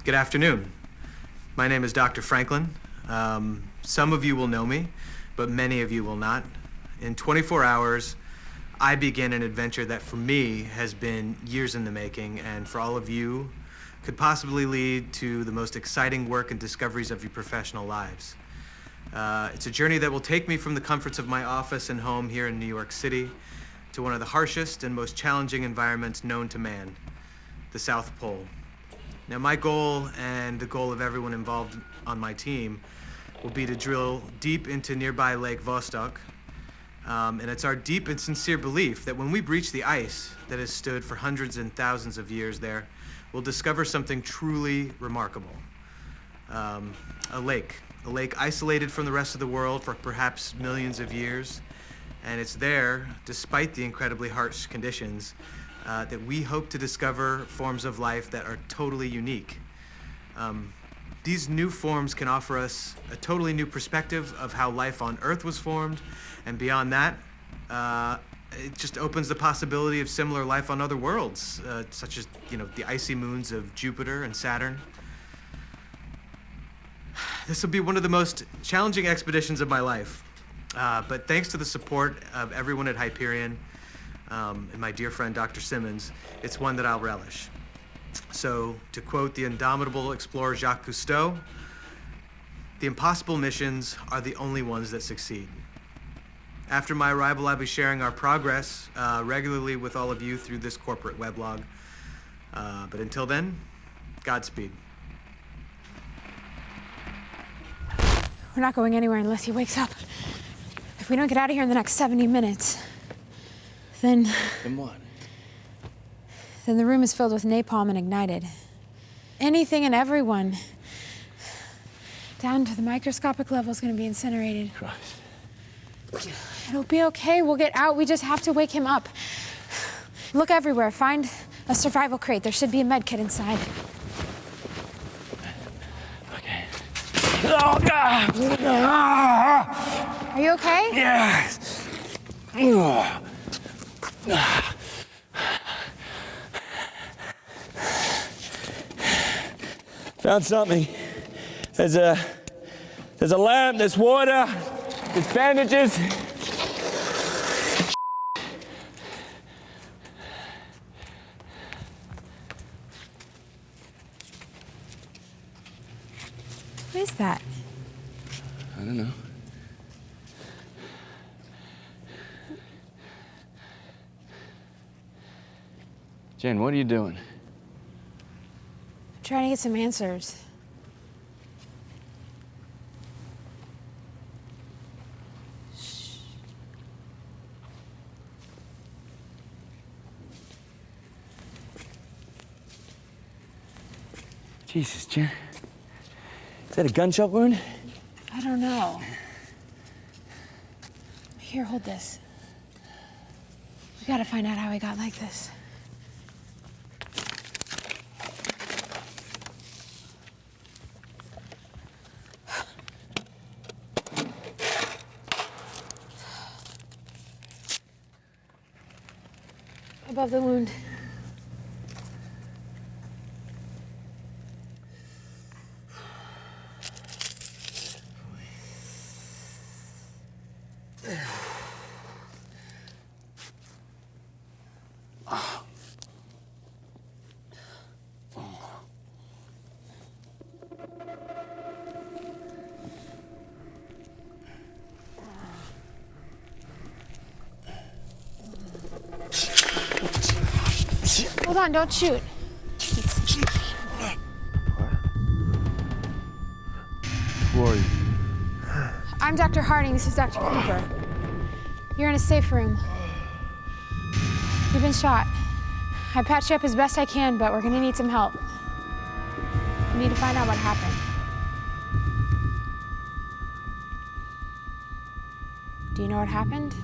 Good afternoon. My name is Dr. Franklin. Some of you will know me, but many of you will not. In 24 hours, I began an adventure that for me has been years in the making, and for all of you, could possibly lead to the most exciting work and discoveries of your professional lives. It's a journey that will take me from the comforts of my office and home here in New York City to one of the harshest and most challenging environments known to man, the South Pole. Now, my goal and the goal of everyone involved on my team will be to drill deep into nearby Lake Vostok. And it's our deep and sincere belief that when we breach the ice that has stood for hundreds and thousands of years there, we'll discover something truly remarkable. A lake isolated from the rest of the world for perhaps millions of years. And it's there, despite the incredibly harsh conditions, that we hope to discover forms of life that are totally unique. These new forms can offer us a totally new perspective of how life on Earth was formed, and beyond that, it just opens the possibility of similar life on other worlds, such as, the icy moons of Jupiter and Saturn. This will be one of the most challenging expeditions of my life, but thanks to the support of everyone at Hyperion, and my dear friend Dr. Simmons, it's one that I'll relish. So, to quote the indomitable explorer Jacques Cousteau, the impossible missions are the only ones that succeed. After my arrival, I'll be sharing our progress regularly with all of you through this corporate weblog. But until then, Godspeed. We're not going anywhere unless he wakes up. If we don't get out of here in the next 70 minutes, then what? Then the room is filled with napalm and ignited. Anything and everyone, down to the microscopic level, is going to be incinerated. Christ. It'll be okay. We'll get out. We just have to wake him up. Look everywhere. Find a survival crate. There should be a med kit inside. Okay. Oh, God! Are you okay? Yeah. Found something. There's a lamp, there's water, there's bandages. What is that? I don't know. Jen, what are you doing? I'm trying to get some answers. Jesus, Jen. Is that a gunshot wound? I don't know. Here, hold this. We gotta find out how he got like this. Above the wound. Hold on, don't shoot. Who are you? I'm Dr. Harding, this is Dr. Cooper. You're in a safe room. You've been shot. I patched you up as best I can, but we're gonna need some help. We need to find out what happened. Do you know what happened?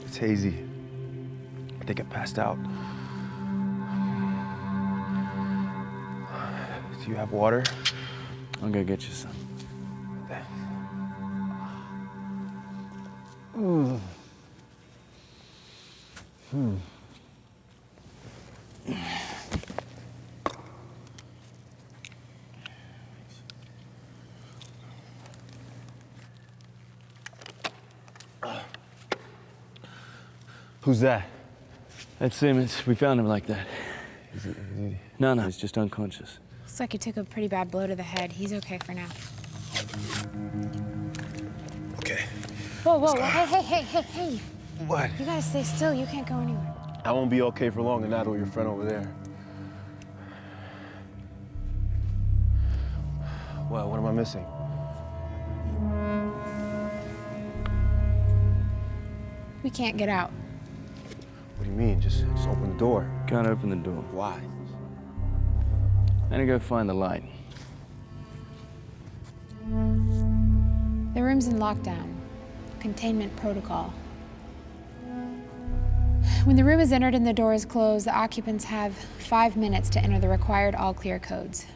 It's hazy. I think I passed out. Do you have water? I'm gonna get you some. Thanks. Who's that? That's Simmons. We found him like that. No, he's just unconscious. Looks like he took a pretty bad blow to the head. He's okay for now. Okay. Whoa, hey. What? You gotta stay still. You can't go anywhere. I won't be okay for long, and not with your friend over there. What am I missing? We can't get out. What do you mean? Just open the door. Can't open the door. Why? I'm gonna go find the light. The room's in lockdown. Containment protocol. When the room is entered and the door is closed, the occupants have 5 minutes to enter the required all-clear codes.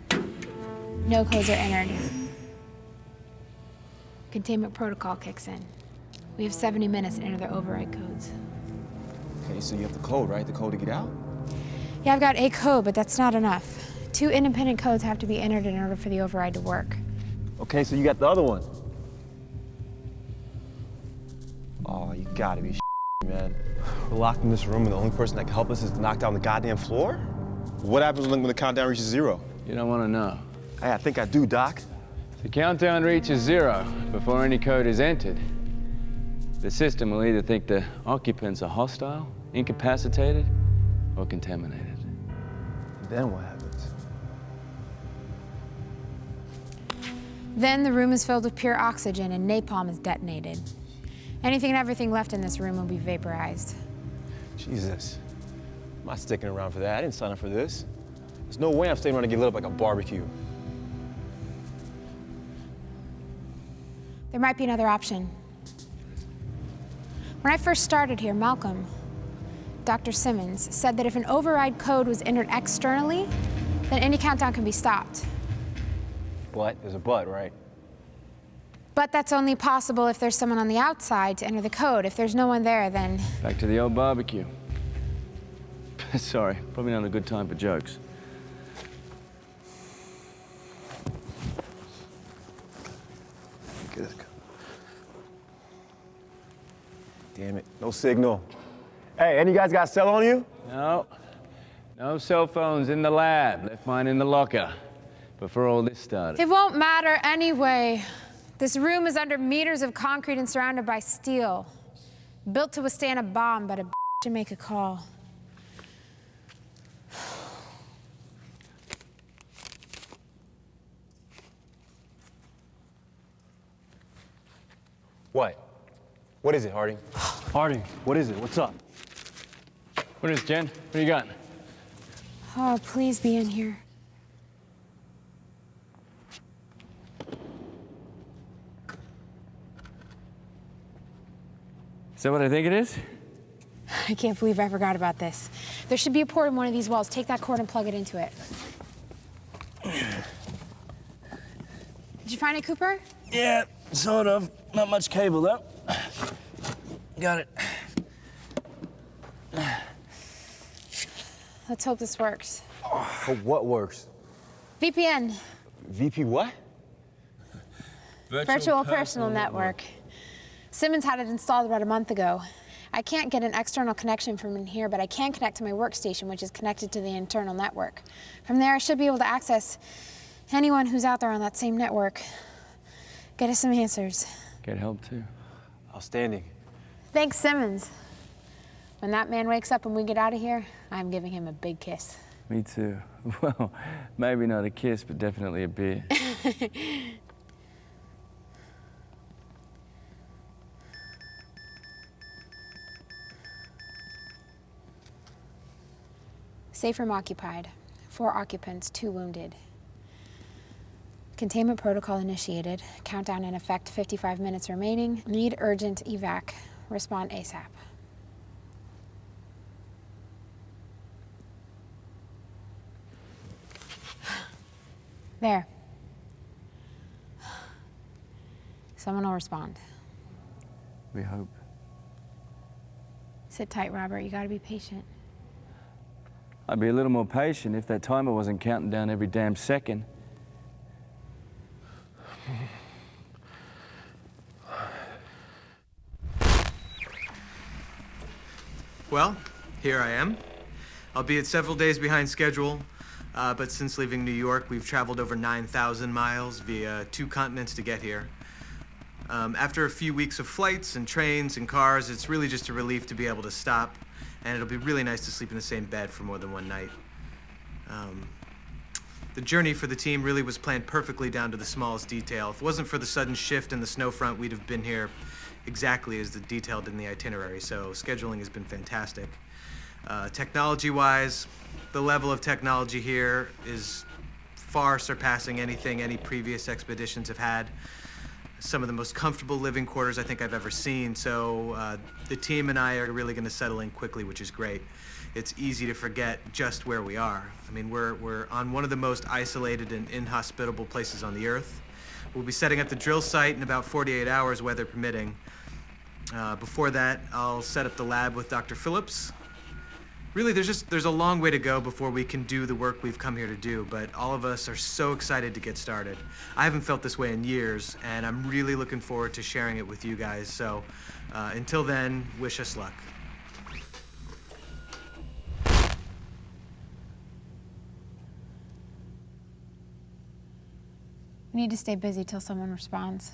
No codes are entered. Containment protocol kicks in. We have 70 minutes to enter the override codes. Okay, so you have the code, right? The code to get out? Yeah, I've got a code, but that's not enough. 2 independent codes have to be entered in order for the override to work. Okay, so you got the other one. Oh, you gotta be man. We're locked in this room and the only person that can help us is to knock down the goddamn floor? What happens when the countdown reaches 0? You don't want to know. Hey, I think I do, Doc. If the countdown reaches 0 before any code is entered, the system will either think the occupants are hostile, incapacitated, or contaminated. Then what happens? Then the room is filled with pure oxygen and napalm is detonated. Anything and everything left in this room will be vaporized. Jesus. I'm not sticking around for that. I didn't sign up for this. There's no way I'm staying around to get lit up like a barbecue. There might be another option. When I first started here, Malcolm, Dr. Simmons, said that if an override code was entered externally, then any countdown can be stopped. But, there's a but, right? But that's only possible if there's someone on the outside to enter the code. If there's no one there, then... Back to the old barbecue. Sorry, probably not a good time for jokes. Good. Damn it, no signal. Hey, any guys got cell on you? No. No cell phones in the lab. Left mine in the locker before all this started. It won't matter anyway. This room is under meters of concrete and surrounded by steel. Built to withstand a bomb, but a to make a call. What? What is it, Harding? Harding, What is it? What's up? what is it, Jen? What do you got? Oh, please be in here. Is that what I think it is? I can't believe I forgot about this. There should be a port in one of these walls. Take that cord and plug it into it. Did you find it, Cooper? Yeah, sort of. Not much cable, though. Got it. Let's hope this works. Oh, what works? VPN, VP what? Virtual Personal Network. Simmons had it installed about a month ago. I can't get an external connection from in here, but I can connect to my workstation, which is connected to the internal network. From there, I should be able to access anyone who's out there on that same network. Get us some answers. Get help too. Outstanding. Thanks, Simmons. When that man wakes up and we get out of here, I'm giving him a big kiss. Me too. Well, maybe not a kiss, but definitely a beer. Safe room occupied. 4 occupants, 2 wounded. Containment protocol initiated. Countdown in effect, 55 minutes remaining. Need urgent evac. Respond ASAP. There. Someone will respond. We hope. Sit tight, Robert. You gotta be patient. I'd be a little more patient if that timer wasn't counting down every damn second. Well, here I am. Albeit several days behind schedule, but since leaving New York, we've traveled over 9,000 miles via 2 continents to get here. After a few weeks of flights and trains and cars, it's really just a relief to be able to stop, and it'll be really nice to sleep in the same bed for more than one night. The journey for the team really was planned perfectly down to the smallest detail. If it wasn't for the sudden shift in the snow front, we'd have been here exactly as detailed in the itinerary, so scheduling has been fantastic. Technology-wise, the level of technology here is far surpassing anything any previous expeditions have had. Some of the most comfortable living quarters I think I've ever seen, so the team and I are really going to settle in quickly, which is great. It's easy to forget just where we are. I mean, we're on one of the most isolated and inhospitable places on the Earth. We'll be setting up the drill site in about 48 hours, weather permitting. Before that, I'll set up the lab with Dr. Phillips. Really, there's a long way to go before we can do the work we've come here to do, but all of us are so excited to get started. I haven't felt this way in years, and I'm really looking forward to sharing it with you guys. So until then, wish us luck. We need to stay busy till someone responds.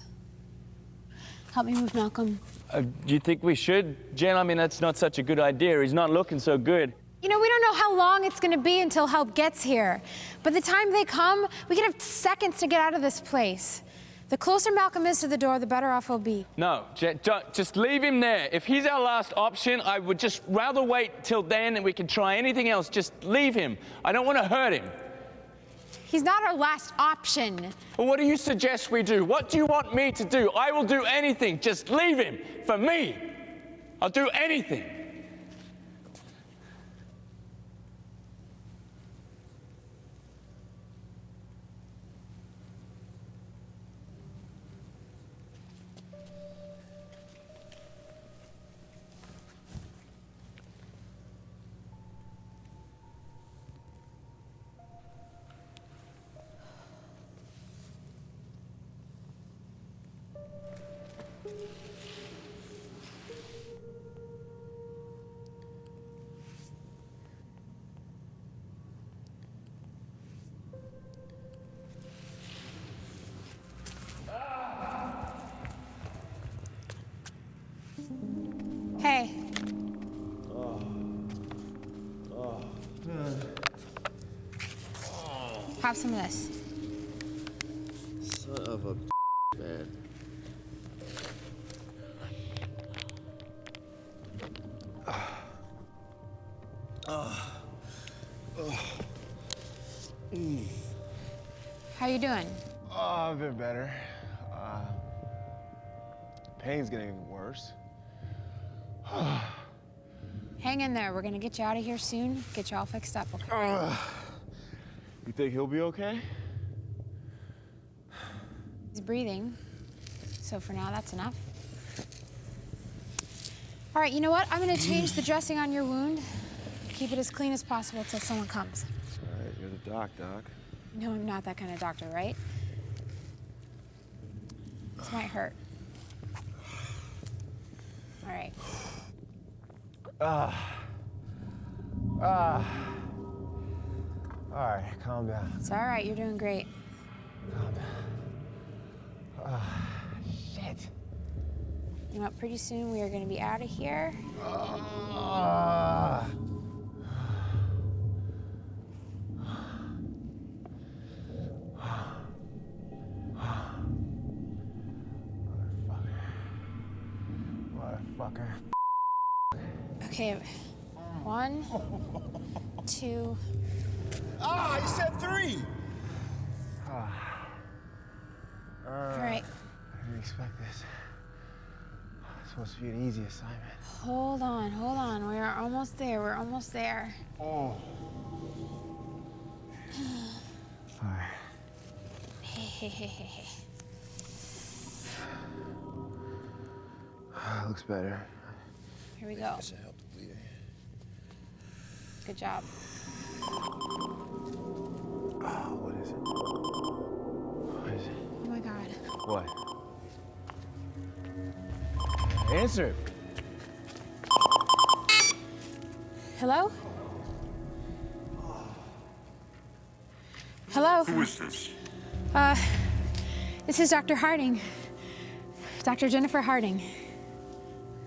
Help me move Malcolm. Do you think we should, Jen? I mean, that's not such a good idea. He's not looking so good. You know, we don't know how long it's gonna be until help gets here. By the time they come, we can have seconds to get out of this place. The closer Malcolm is to the door, the better off we'll be. No, Jen, don't, just leave him there. If he's our last option, I would just rather wait till then and we can try anything else. Just leave him. I don't want to hurt him. He's not our last option. Well, what do you suggest we do? What do you want me to do? I will do anything. Just leave him. For me. I'll do anything. Hey. Have some of this. Son of a man. How you doing? Oh, I've been better. Pain's getting worse. Hang in there. We're gonna get you out of here soon. Get you all fixed up, okay? You think he'll be okay? He's breathing. So for now, that's enough. All right, you know what? I'm gonna change the dressing on your wound. Keep it as clean as possible till someone comes. All right, you're the doc. No, I'm not that kind of doctor, right? This might hurt. All right. All right, calm down. It's all right. You're doing great. Calm down. Shit. You know what? Pretty soon we are going to be out of here. Motherfucker. Okay. 1, 2. Ah, you said 3! All right. I didn't expect this. It's supposed to be an easy assignment. Hold on. We are almost there. We're almost there. Oh. All right. Hey. Looks better. Here we go. Should help the bleeding. Good job. Oh, what is it? What is it? Oh my God. What? Answer. Hello? Hello? Who is this? This is Dr. Harding. Dr. Jennifer Harding.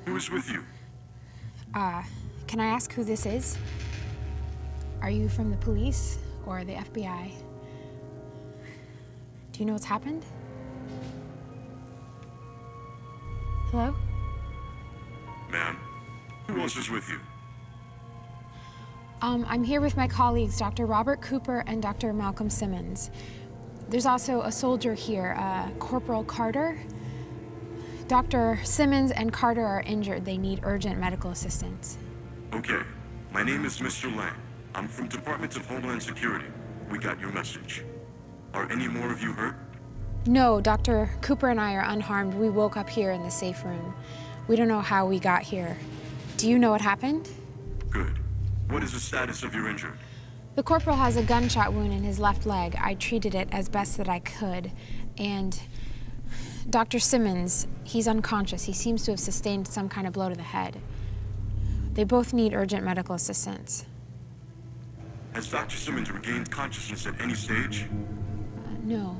Who is with you? Can I ask who this is? Are you from the police or the FBI? Do you know what's happened? Hello? Ma'am, who else is with you? I'm here with my colleagues, Dr. Robert Cooper and Dr. Malcolm Simmons. There's also a soldier here, Corporal Carter. Dr. Simmons and Carter are injured. They need urgent medical assistance. Okay, my name is Mr. Lang. I'm from Department of Homeland Security. We got your message. Are any more of you hurt? No, Dr. Cooper and I are unharmed. We woke up here in the safe room. We don't know how we got here. Do you know what happened? Good. What is the status of your injured? The corporal has a gunshot wound in his left leg. I treated it as best that I could. And Dr. Simmons, he's unconscious. He seems to have sustained some kind of blow to the head. They both need urgent medical assistance. Has Dr. Simmons regained consciousness at any stage? No.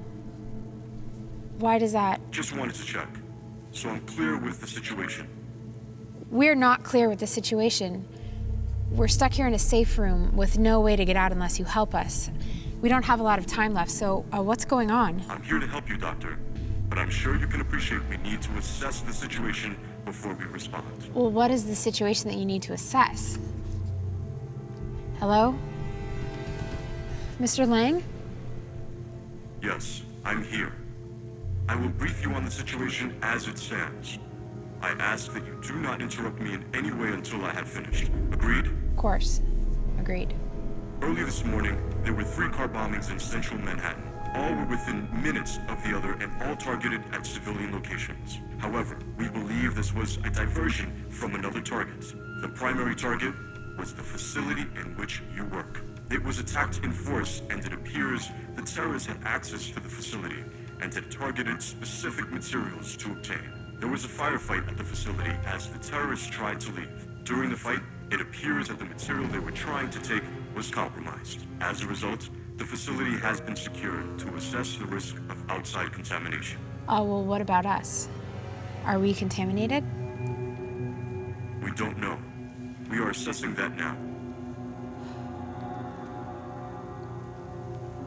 Why does that? Just wanted to check. So I'm clear with the situation. We're not clear with the situation. We're stuck here in a safe room with no way to get out unless you help us. We don't have a lot of time left, so what's going on? I'm here to help you, Doctor. But I'm sure you can appreciate we need to assess the situation before we respond. Well, what is the situation that you need to assess? Hello? Mr. Lang? Yes, I'm here. I will brief you on the situation as it stands. I ask that you do not interrupt me in any way until I have finished. Agreed? Of course. Agreed. Early this morning, there were 3 car bombings in central Manhattan. All were within minutes of the other and all targeted at civilian locations. However, we believe this was a diversion from another target. The primary target was the facility in which you work. It was attacked in force, and it appears the terrorists had access to the facility and had targeted specific materials to obtain. There was a firefight at the facility as the terrorists tried to leave. During the fight, it appears that the material they were trying to take was compromised. As a result, the facility has been secured to assess the risk of outside contamination. Oh, well, what about us? Are we contaminated? We don't know. We are assessing that now.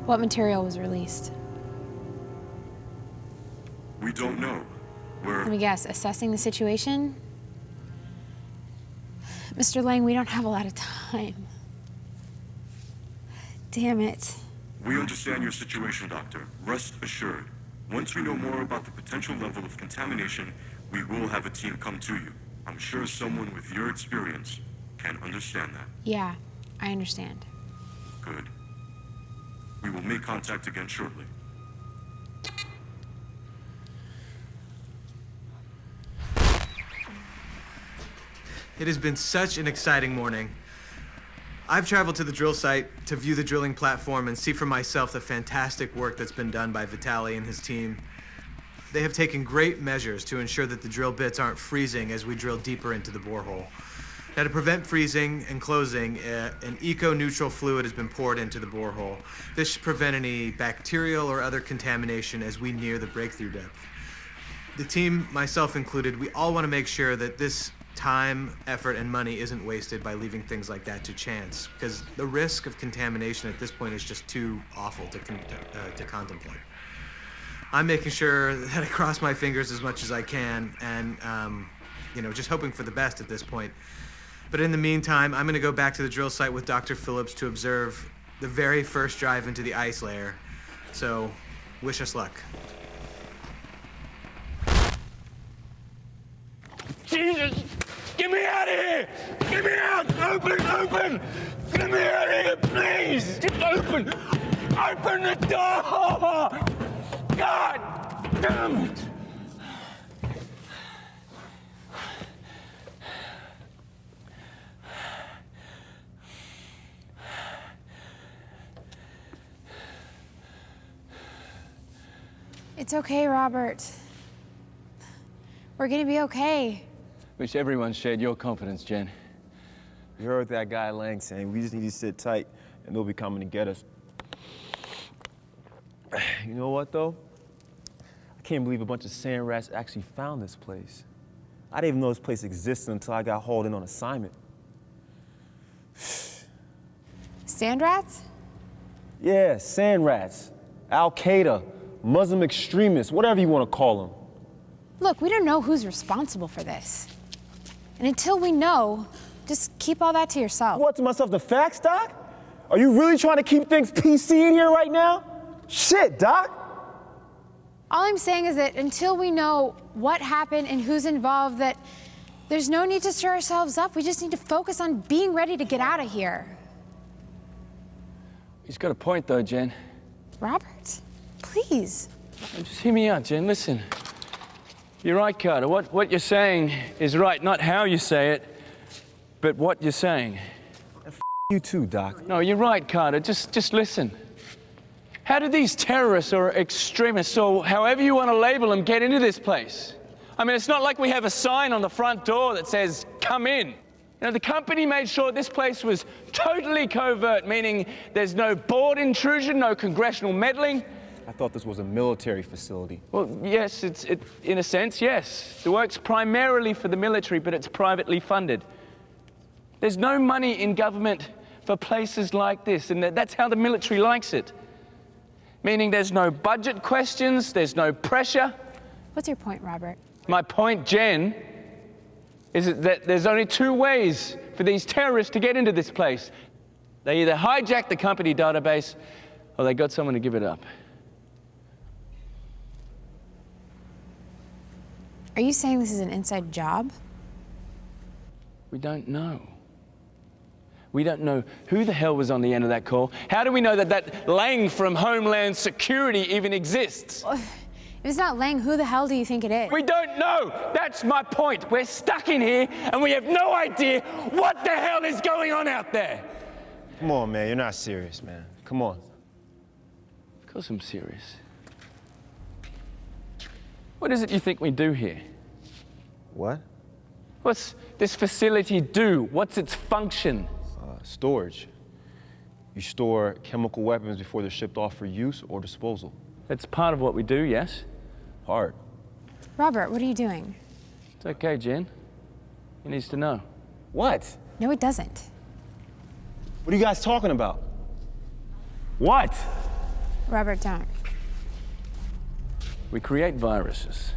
What material was released? We don't know. Let me guess, assessing the situation? Mr. Lang, we don't have a lot of time. Damn it. We understand your situation, Doctor. Rest assured. Once we know more about the potential level of contamination, we will have a team come to you. I'm sure someone with your experience can understand that. Yeah, I understand. Good. We will make contact again shortly. It has been such an exciting morning. I've traveled to the drill site to view the drilling platform and see for myself the fantastic work that's been done by Vitaly and his team. They have taken great measures to ensure that the drill bits aren't freezing as we drill deeper into the borehole. Now, to prevent freezing and closing, an eco-neutral fluid has been poured into the borehole. This should prevent any bacterial or other contamination as we near the breakthrough depth. The team, myself included, we all want to make sure that this time, effort, and money isn't wasted by leaving things like that to chance, because the risk of contamination at this point is just too awful to contemplate. I'm making sure that I cross my fingers as much as I can and, just hoping for the best at this point. But in the meantime, I'm going to go back to the drill site with Dr. Phillips to observe the very first drive into the ice layer. So, wish us luck. Jesus! Get me out of here! Get me out! Open! Get me out of here, please! Just open! Open the door! God damn it! It's okay, Robert. We're gonna be okay. Wish everyone shared your confidence, Jen. You heard that guy Lang saying we just need to sit tight and they'll be coming to get us. You know what, though? I can't believe a bunch of sand rats actually found this place. I didn't even know this place existed until I got hauled in on assignment. Sand rats? Yeah, sand rats, Al-Qaeda, Muslim extremists, whatever you want to call them. Look, we don't know who's responsible for this. And until we know, just keep all that to yourself. What, to myself, the facts, Doc? Are you really trying to keep things PC in here right now? Shit, Doc! All I'm saying is that until we know what happened and who's involved, that there's no need to stir ourselves up. We just need to focus on being ready to get out of here. He's got a point, though, Jen. Robert, please. Just hear me out, Jen. Listen. You're right, Carter. What you're saying is right. Not how you say it, but what you're saying. You too, Doc. No, you're right, Carter. Just listen. How did these terrorists or extremists, or however you want to label them, get into this place? I mean, it's not like we have a sign on the front door that says, "Come in." You know, the company made sure this place was totally covert, meaning there's no board intrusion, no congressional meddling. I thought this was a military facility. Well, yes, in a sense, yes. The work's primarily for the military, but it's privately funded. There's no money in government for places like this, and that's how the military likes it. Meaning there's no budget questions, there's no pressure. What's your point, Robert? My point, Jen, is that there's only two ways for these terrorists to get into this place. They either hijack the company database, or they got someone to give it up. Are you saying this is an inside job? We don't know. We don't know who the hell was on the end of that call. How do we know that Lang from Homeland Security even exists? If it's not Lang, who the hell do you think it is? We don't know. That's my point. We're stuck in here and we have no idea what the hell is going on out there. Come on, man. You're not serious, man. Come on. Of course I'm serious. What is it you think we do here? What? What's this facility do? What's its function? Storage. You store chemical weapons before they're shipped off for use or disposal. It's part of what we do, yes? Hard. Robert, what are you doing? It's okay, Jen. He needs to know. What? No, it doesn't. What are you guys talking about? What? Robert, don't. We create viruses.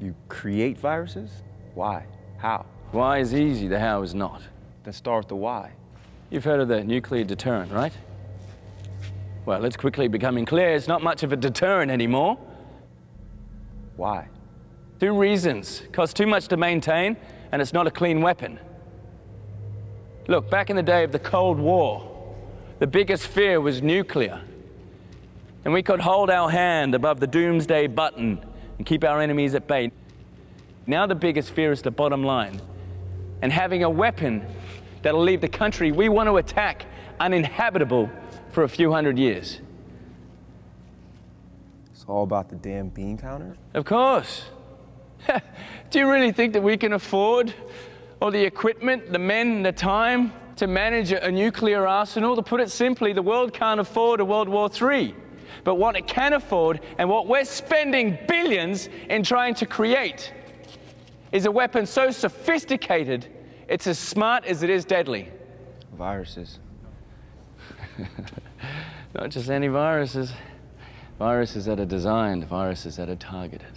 You create viruses? Why? How? Why is easy, the how is not. Then start with the why. You've heard of the nuclear deterrent, right? Well, it's quickly becoming clear it's not much of a deterrent anymore. Why? 2 reasons. Costs too much to maintain, and it's not a clean weapon. Look, back in the day of the Cold War, the biggest fear was nuclear. And we could hold our hand above the doomsday button and keep our enemies at bay. Now the biggest fear is the bottom line. And having a weapon that'll leave the country we want to attack uninhabitable for a few hundred years. It's all about the damn bean counter? Of course. Do you really think that we can afford all the equipment, the men, the time to manage a nuclear arsenal? To put it simply, the world can't afford a World War III. But what it can afford, and what we're spending billions in trying to create, is a weapon so sophisticated, it's as smart as it is deadly. Viruses. Not just any viruses. Viruses that are designed, viruses that are targeted.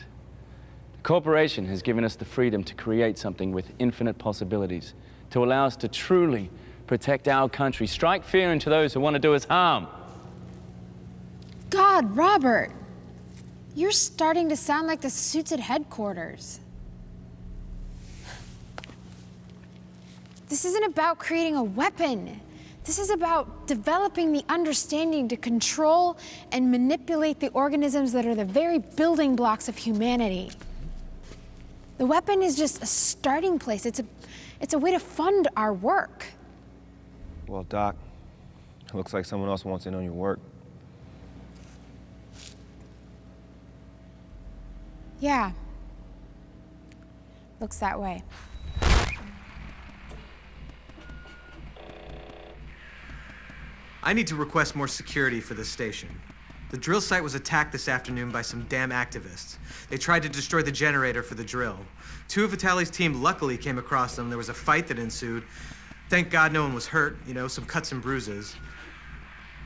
The corporation has given us the freedom to create something with infinite possibilities, to allow us to truly protect our country, strike fear into those who want to do us harm. God, Robert, you're starting to sound like the suits at headquarters. This isn't about creating a weapon. This is about developing the understanding to control and manipulate the organisms that are the very building blocks of humanity. The weapon is just a starting place. It's a way to fund our work. Well, Doc, it looks like someone else wants in on your work. Yeah. Looks that way. I need to request more security for this station. The drill site was attacked this afternoon by some damn activists. They tried to destroy the generator for the drill. 2 of Vitali's team luckily came across them. There was a fight that ensued. Thank God no one was hurt, you know, some cuts and bruises.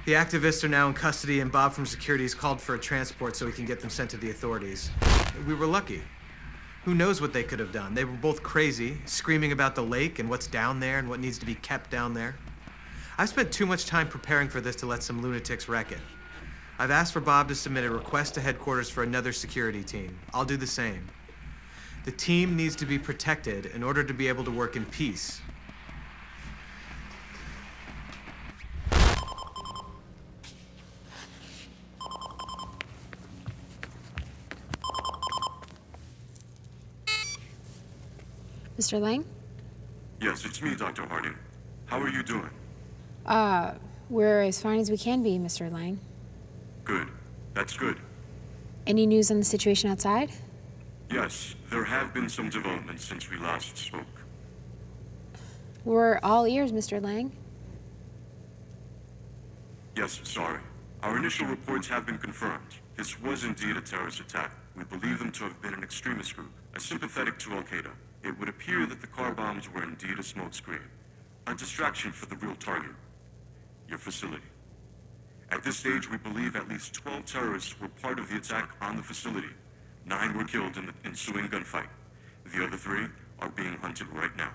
The activists are now in custody, and Bob from security has called for a transport so he can get them sent to the authorities. We were lucky. Who knows what they could have done? They were both crazy, screaming about the lake and what's down there and what needs to be kept down there. I've spent too much time preparing for this to let some lunatics wreck it. I've asked for Bob to submit a request to headquarters for another security team. I'll do the same. The team needs to be protected in order to be able to work in peace. Mr. Lang? Yes, it's me, Dr. Harding. How are you doing? We're as fine as we can be, Mr. Lang. Good. That's good. Any news on the situation outside? Yes, there have been some developments since we last spoke. We're all ears, Mr. Lang. Yes, sorry. Our initial reports have been confirmed. This was indeed a terrorist attack. We believe them to have been an extremist group, sympathetic to Al-Qaeda. It would appear that the car bombs were indeed a smokescreen, a distraction for the real target, your facility. At this stage, we believe at least 12 terrorists were part of the attack on the facility. 9 were killed in the ensuing gunfight. The other 3 are being hunted right now.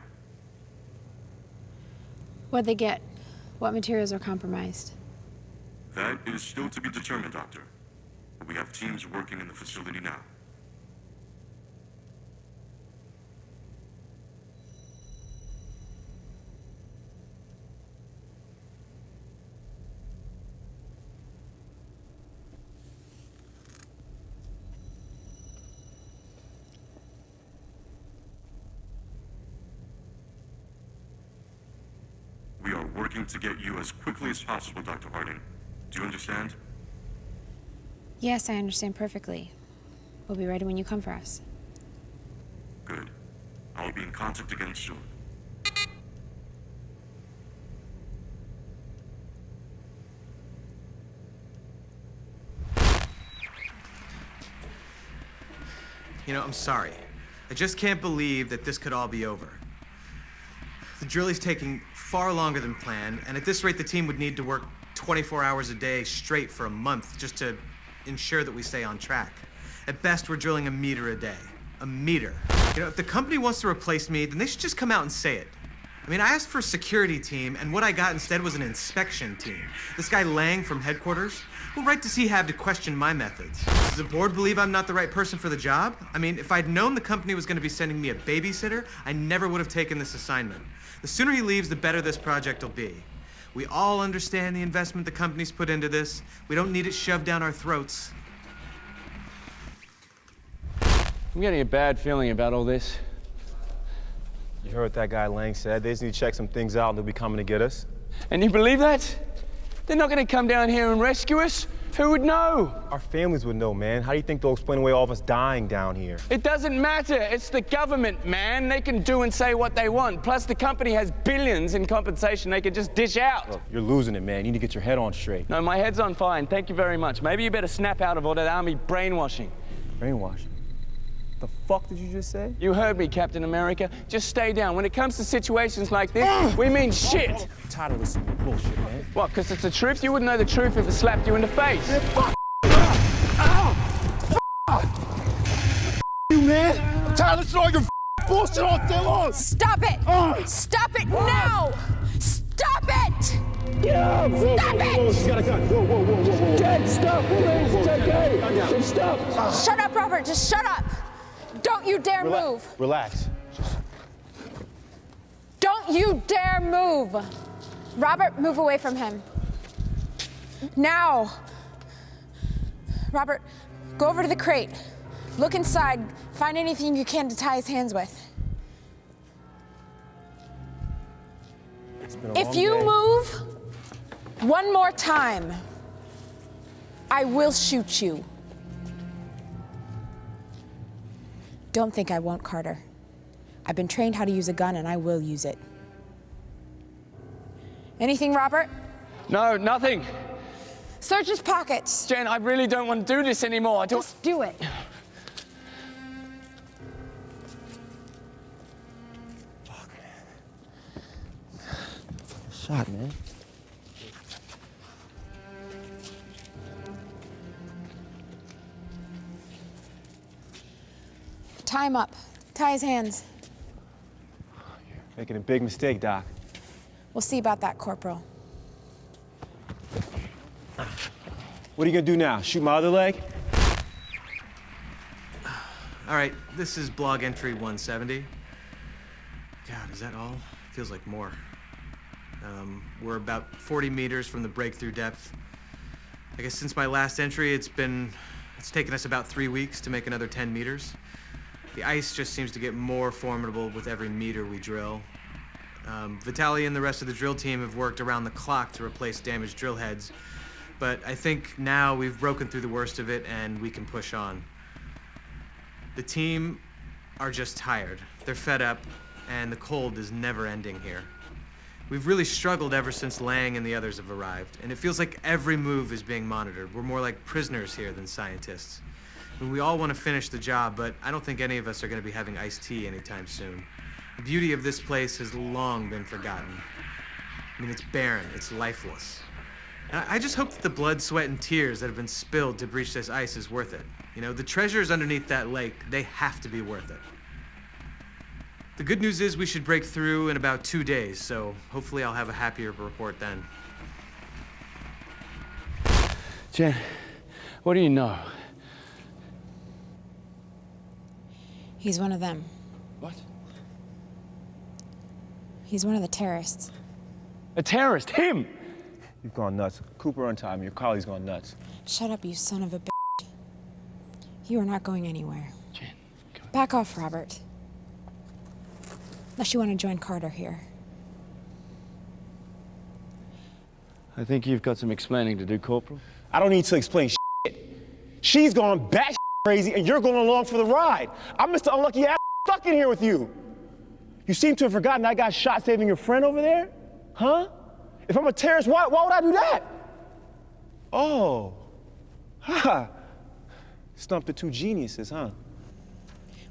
What'd they get? What materials are compromised? That is still to be determined, Doctor. But we have teams working in the facility now. We are working to get you as quickly as possible, Dr. Harding. Do you understand? Yes, I understand perfectly. We'll be ready when you come for us. Good. I'll be in contact again soon. You know, I'm sorry. I just can't believe that this could all be over. The drill is taking far longer than planned, and at this rate, the team would need to work 24 hours a day straight for a month just to ensure that we stay on track. At best, we're drilling a meter a day. A meter. You know, if the company wants to replace me, then they should just come out and say it. I mean, I asked for a security team, and what I got instead was an inspection team. This guy Lang from headquarters, what right does he have to question my methods? Does the board believe I'm not the right person for the job? I mean, if I'd known the company was going to be sending me a babysitter, I never would have taken this assignment. The sooner he leaves, the better this project will be. We all understand the investment the company's put into this. We don't need it shoved down our throats. I'm getting a bad feeling about all this. You heard what that guy Lang said. They just need to check some things out and they'll be coming to get us. And you believe that? They're not going to come down here and rescue us? Who would know? Our families would know, man. How do you think they'll explain away all of us dying down here? It doesn't matter. It's the government, man. They can do and say what they want. Plus, the company has billions in compensation they can just dish out. Look, you're losing it, man. You need to get your head on straight. No, my head's on fine. Thank you very much. Maybe you better snap out of all that army brainwashing. Brainwashing? The fuck did you just say? You heard me, Captain America. Just stay down. When it comes to situations like this, we mean shit. I'm tired of listening to bullshit, man. What, because it's the truth? You wouldn't know the truth if it slapped you in the face. You, man! I'm tired of listening to all your bullshit all day long! Stop it! Stop it now! Stop it! Stop it! She's got a gun. Whoa, whoa, whoa, whoa, whoa. Dad, stop, please. It's okay. Just stop. Shut up, Robert. Just shut up. Don't you dare move. Relax. Don't you dare move. Robert, move away from him. Now. Robert, go over to the crate. Look inside. Find anything you can to tie his hands with. It's been a If long you day. move one more time, I will shoot you. Don't think I won't, Carter. I've been trained how to use a gun and I will use it. Anything, Robert? No, nothing. Search his pockets. Jen, I really don't want to do this anymore. I don't... Just do it. Shot, man. Tie him up. Tie his hands. Making a big mistake, Doc. We'll see about that, Corporal. What are you gonna do now? Shoot my other leg? All right, this is blog entry 170. God, is that all? Feels like more. We're about 40 meters from the breakthrough depth. I guess since my last entry, it's taken us about 3 weeks to make another 10 meters. The ice just seems to get more formidable with every meter we drill. Vitaly and the rest of the drill team have worked around the clock to replace damaged drill heads, but I think now we've broken through the worst of it and we can push on. The team are just tired. They're fed up, and the cold is never ending here. We've really struggled ever since Lang and the others have arrived, and it feels like every move is being monitored. We're more like prisoners here than scientists. I mean, we all want to finish the job, but I don't think any of us are going to be having iced tea anytime soon. The beauty of this place has long been forgotten. I mean, it's barren, it's lifeless. And I just hope that the blood, sweat, and tears that have been spilled to breach this ice is worth it. You know, the treasures underneath that lake, they have to be worth it. The good news is we should break through in about 2 days, so hopefully I'll have a happier report then. Jen, what do you know? He's one of them. What? He's one of the terrorists. A terrorist? Him? You've gone nuts. Cooper untied me. Your colleague's gone nuts. Shut up, you son of a bitch. You are not going anywhere. Jen, come on. Back off, Robert. Unless you want to join Carter here. I think you've got some explaining to do, Corporal. I don't need to explain shit. She's gone bat crazy and you're going along for the ride. I'm Mr. Unlucky ass stuck in here with you. You seem to have forgotten I got shot saving your friend over there? Huh? If I'm a terrorist, why would I do that? Oh. Ha. Stumped the two geniuses, huh?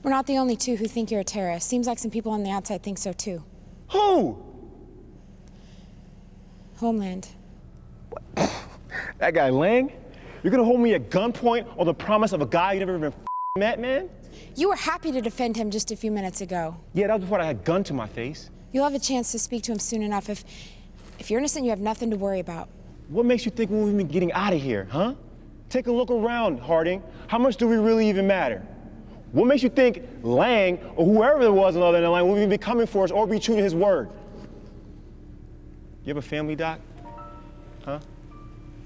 We're not the only two who think you're a terrorist. Seems like some people on the outside think so too. Who? Homeland. That guy Lang? You're gonna hold me at gunpoint on the promise of a guy you never even met, man? You were happy to defend him just a few minutes ago. Yeah, that was before I had a gun to my face. You'll have a chance to speak to him soon enough. If you're innocent, you have nothing to worry about. What makes you think we'll even be getting out of here, huh? Take a look around, Harding. How much do we really even matter? What makes you think Lang, or whoever it was on the other end of the line, will even be coming for us or be true to his word? You have a family, Doc? Huh?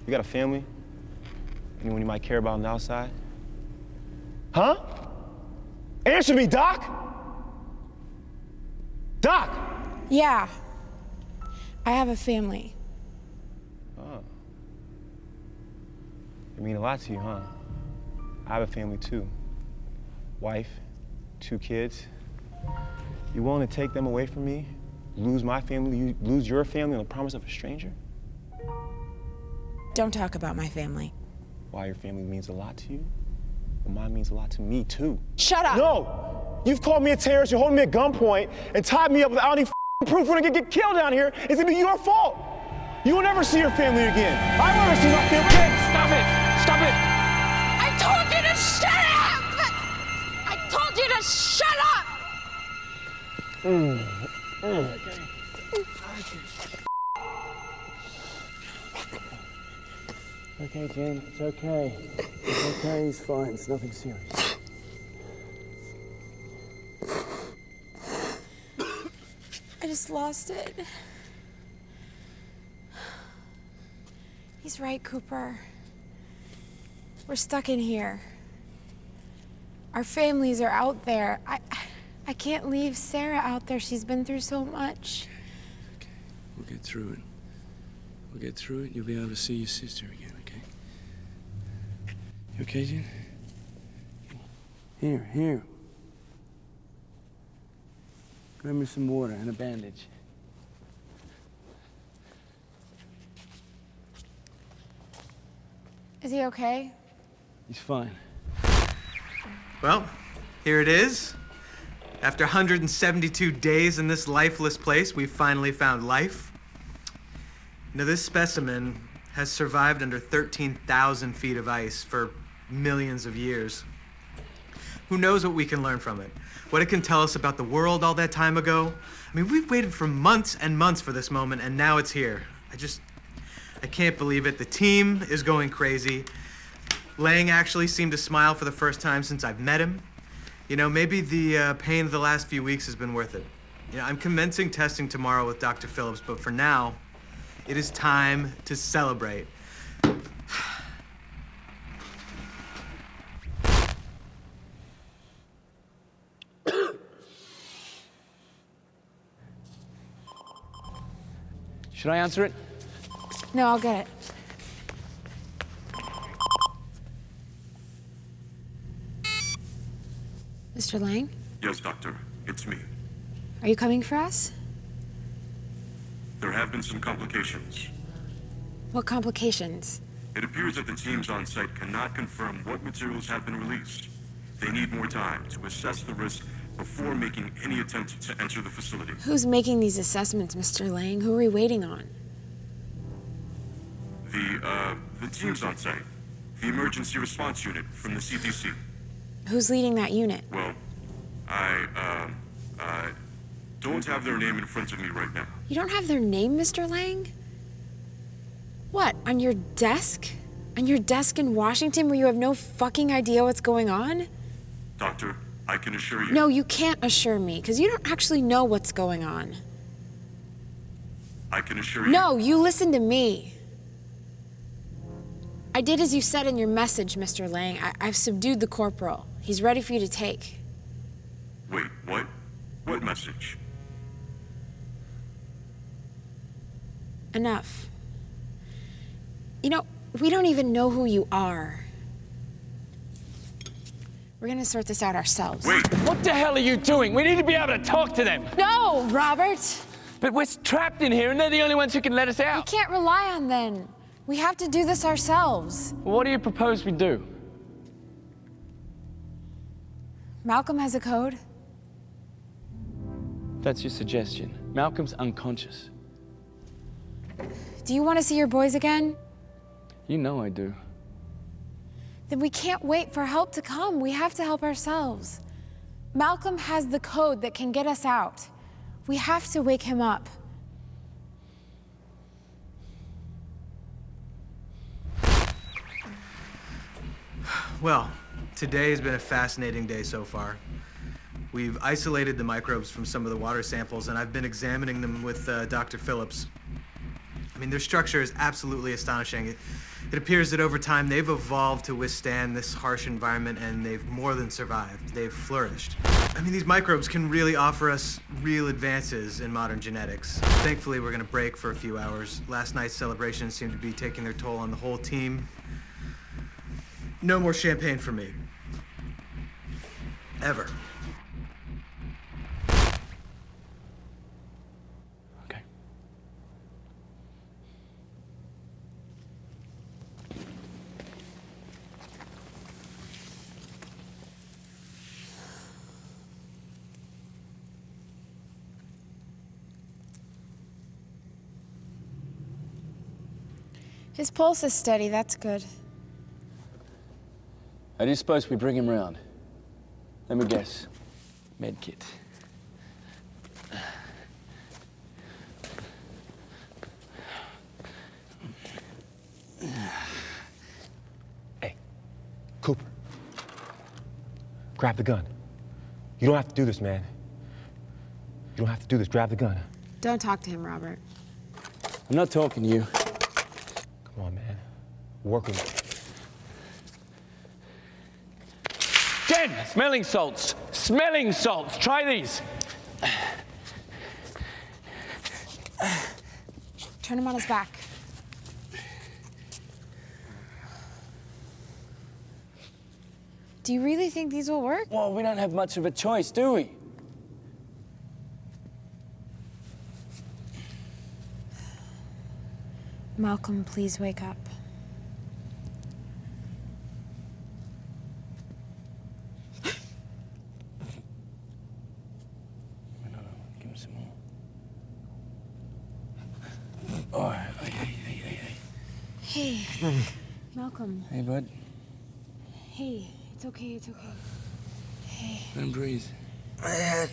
You got a family? Anyone you might care about on the outside? Huh? Answer me, Doc! Doc! Yeah. I have a family. Oh. It means a lot to you, huh? I have a family too. Wife, 2 kids. You willing to take them away from me? Lose my family, you lose your family on the promise of a stranger? Don't talk about my family. Why your family means a lot to you? Well, mine means a lot to me too. Shut up! No! You've called me a terrorist, you're holding me at gunpoint, and tied me up without any proof when I get killed down here. It's gonna be your fault. You will never see your family again. I'll never see my family again. Stop it! Stop it! I told you to shut up! I told you to shut up! Okay, Jen, it's okay. It's okay, he's fine. It's nothing serious. I just lost it. He's right, Cooper. We're stuck in here. Our families are out there. I can't leave Sarah out there. She's been through so much. Okay, we'll get through it. We'll get through it. You'll be able to see your sister again, okay? You okay, Jen? Here. Grab me some water and a bandage. Is he okay? He's fine. Well, here it is. After 172 days in this lifeless place, we've finally found life. Now, this specimen has survived under 13,000 feet of ice for millions of years. Who knows what we can learn from it? What it can tell us about the world all that time ago? I mean, we've waited for months and months for this moment, and now it's here. I can't believe it. The team is going crazy. Lang actually seemed to smile for the first time since I've met him. You know, maybe the pain of the last few weeks has been worth it. You know, I'm commencing testing tomorrow with Dr. Phillips, but for now, it is time to celebrate. Should I answer it? No, I'll get it. Mr. Lang, Yes, Doctor. It's me. are you coming for us? There have been some complications. What complications? It appears that the teams on site cannot confirm what materials have been released. They need more time to assess the risk before making any attempt to enter the facility. Who's making these assessments, Mr. Lang? Who are we waiting on? The teams on site. The emergency response unit from the CDC. Who's leading that unit? Well, I don't have their name in front of me right now. You don't have their name, Mr. Lang? What, on your desk? On your desk in Washington where you have no fucking idea what's going on? Doctor, I can assure you. No, you can't assure me, because you don't actually know what's going on. I can assure you. No, you listen to me. I did as you said in your message, Mr. Lang. I've subdued the corporal. He's ready for you to take. Wait, what? What message? Enough. You know, we don't even know who you are. We're gonna sort this out ourselves. Wait! What the hell are you doing? We need to be able to talk to them. No, Robert! But we're trapped in here and they're the only ones who can let us We out. can't rely on them. We have to do this ourselves. What do you propose we do? Malcolm has a code. That's your suggestion. Malcolm's unconscious. Do you want to see your boys again? You know I do. Then we can't wait for help to come. We have to help ourselves. Malcolm has the code that can get us out. We have to wake him up. Well, today has been a fascinating day so far. We've isolated the microbes from some of the water samples, and I've been examining them with Dr. Phillips. I mean, their structure is absolutely astonishing. It appears that over time they've evolved to withstand this harsh environment, and they've more than survived. They've flourished. I mean, these microbes can really offer us real advances in modern genetics. Thankfully, we're gonna break for a few hours. Last night's celebrations seem to be taking their toll on the whole team. No more champagne for me. Ever. Okay. His pulse is steady, that's good. How do you suppose we bring him round? Let me guess. Medkit. Hey, Cooper. Grab the gun. You don't have to do this, man. You don't have to do this. Grab the gun. Don't talk to him, Robert. I'm not talking to you. Come on, man. Work with me. Jen! Smelling salts! Smelling salts! Try these! Turn him on his back. Do you really think these will work? Well, we don't have much of a choice, do we? Malcolm, please wake up. some more. Oh, hey. Hey, Malcolm. Hey, bud. Hey, it's okay. Hey, Let him breathe. I'm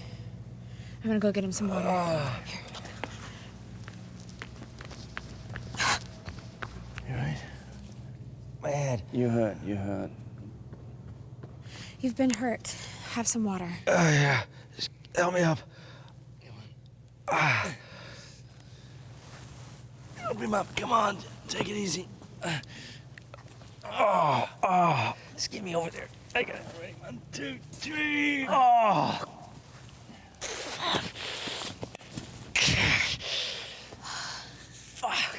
gonna go get him some water. Here. You right? My head. You hurt. You've been hurt. Have some water. Yeah. Just help me up. Help him up. Come on. Take it easy. Just get me over there. I got it. Right. 1, 2, 3. Oh. Fuck.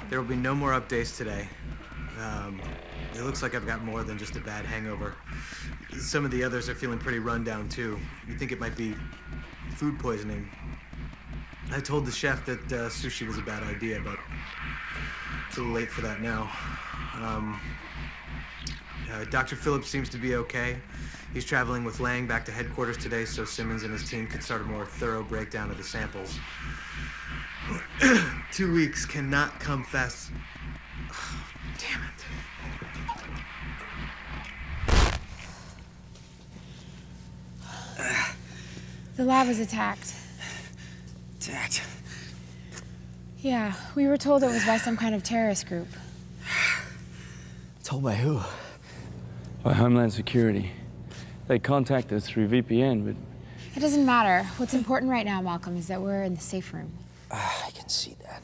There will be no more updates today. It looks like I've got more than just a bad hangover. Some of the others are feeling pretty run down too. You think it might be food poisoning. I told the chef that sushi was a bad idea, but it's a little late for that now. Dr. Phillips seems to be okay. He's traveling with Lang back to headquarters today so Simmons and his team can start a more thorough breakdown of the samples. 2 weeks cannot come fast. Damn it. The lab was attacked. Attacked? Yeah, we were told it was by some kind of terrorist group. Told by who? By Homeland Security. They contacted us through VPN, but It doesn't matter. What's important right now, Malcolm, is that we're in the safe room. I can see that.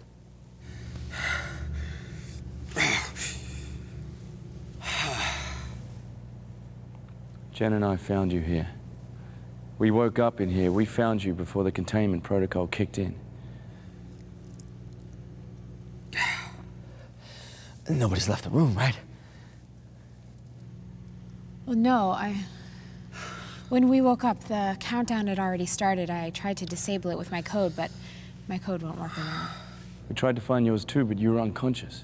Jen and I found you here. We woke up in here. We found you before the containment protocol kicked in. Nobody's left the room, right? Well, no, When we woke up, the countdown had already started. I tried to disable it with my code, but my code won't work anymore. We tried to find yours too, but you were unconscious.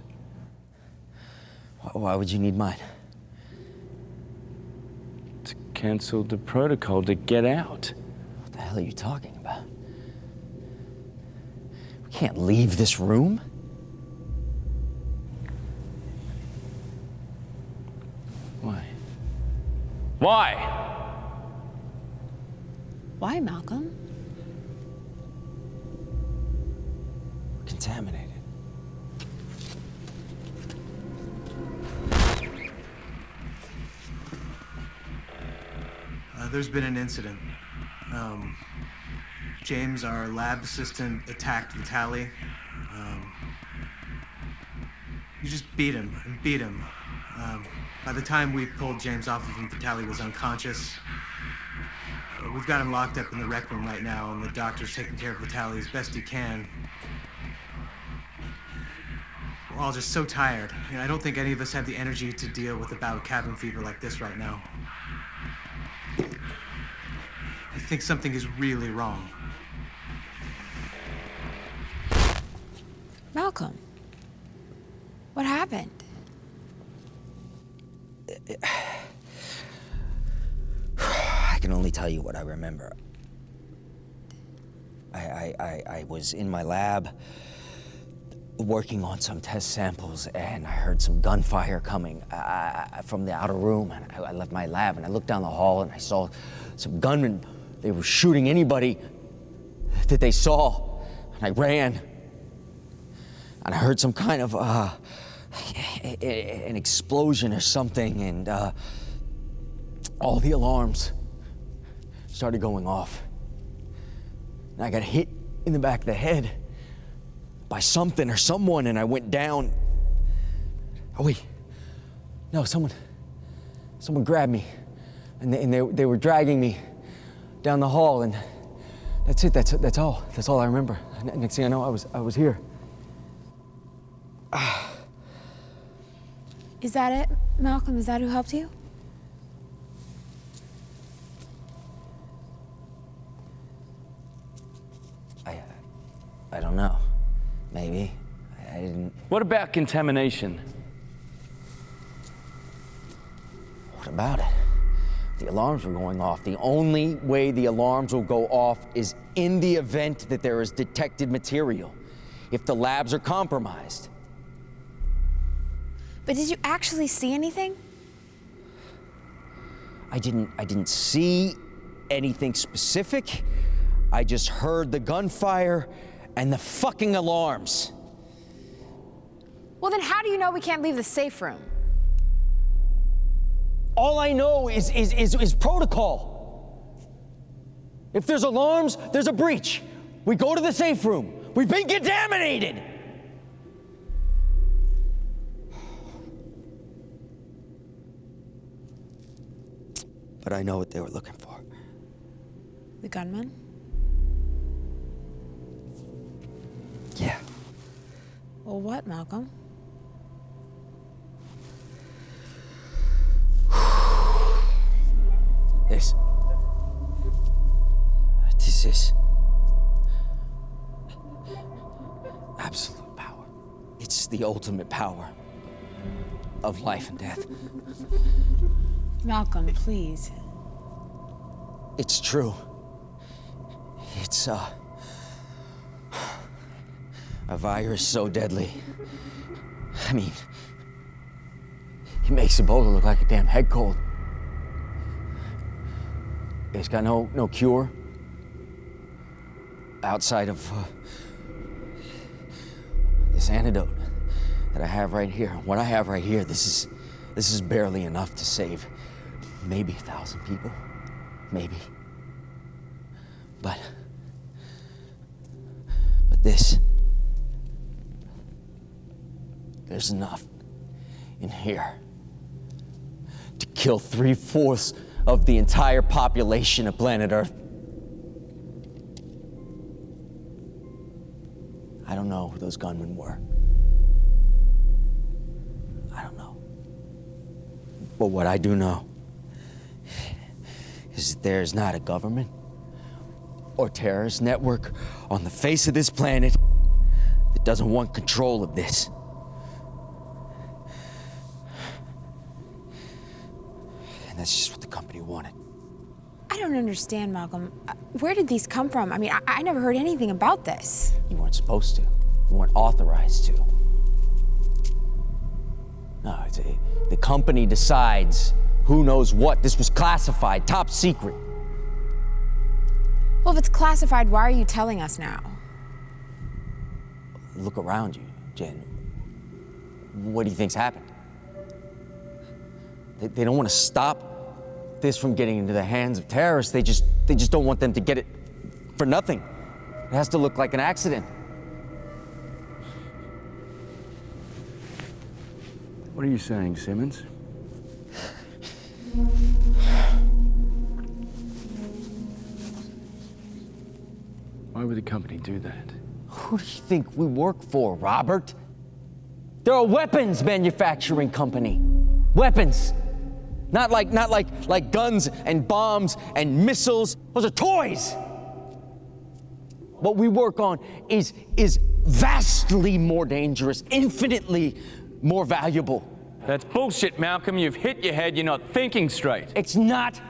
Why would you need mine? To cancel the protocol to get out. What the hell are you talking about? We can't leave this room. Why? Why? Why, Malcolm? We're contaminated. There's been an incident. James, our lab assistant, attacked Vitaly. You just beat him and beat him. By the time we pulled James off of him, Vitaly was unconscious. We've got him locked up in the rec room right now, and the doctor's taking care of Vitaly as best he can. We're all just so tired. I don't think any of us have the energy to deal with a bout of cabin fever like this right now. I think something is really wrong. Malcolm, what happened? I can only tell you what I remember. I was in my lab working on some test samples, and I heard some gunfire coming from the outer room, and I left my lab, and I looked down the hall, and I saw some gunmen. They were shooting anybody that they saw, and I ran, and I heard some kind of an explosion or something, and all the alarms started going off. And I got hit in the back of the head by something or someone, and I went down. Oh wait, no, someone grabbed me, and they were dragging me down the hall, and that's it. That's all I remember. Next thing I know, I was here. Is that it, Malcolm? Is that who helped you? I don't know. Maybe. I didn't... What about contamination? What about it? The alarms were going off. The only way the alarms will go off is in the event that there is detected material. If the labs are compromised. But did you actually see anything? I didn't see anything specific. I just heard the gunfire and the fucking alarms. Well, then how do you know we can't leave the safe room? All I know is protocol. If there's alarms, there's a breach. We go to the safe room. We've been contaminated. But I know what they were looking for. The gunman? Yeah. Well, what, Malcolm? This is absolute power. It's the ultimate power of life and death. Malcolm, please. It's true. It's a virus so deadly. I mean, it makes Ebola look like a damn head cold. It's got no cure outside of this antidote that I have right here. What I have right here, this is barely enough to save maybe 1,000 people, maybe. But there's enough in here to kill 3/4 of the entire population of planet Earth. I don't know who those gunmen were. I don't know. But what I do know is that there is not a government or terrorist network on the face of this planet that doesn't want control of this. And that's just what the company wanted. I don't understand, Malcolm. Where did these come from? I mean, I never heard anything about this. You weren't supposed to. You weren't authorized to. No, the company decides who knows what. This was classified, top secret. Well, if it's classified, why are you telling us now? Look around you, Jen. What do you think's happened? They don't want to stop this from getting into the hands of terrorists. They just don't want them to get it for nothing. It has to look like an accident. What are you saying, Simmons? Why would the company do that? Who do you think we work for, Robert? They're a weapons manufacturing company. Weapons. Not like guns and bombs and missiles. Those are toys. What we work on is vastly more dangerous, infinitely more valuable. That's bullshit, Malcolm. You've hit your head. You're not thinking straight. It's not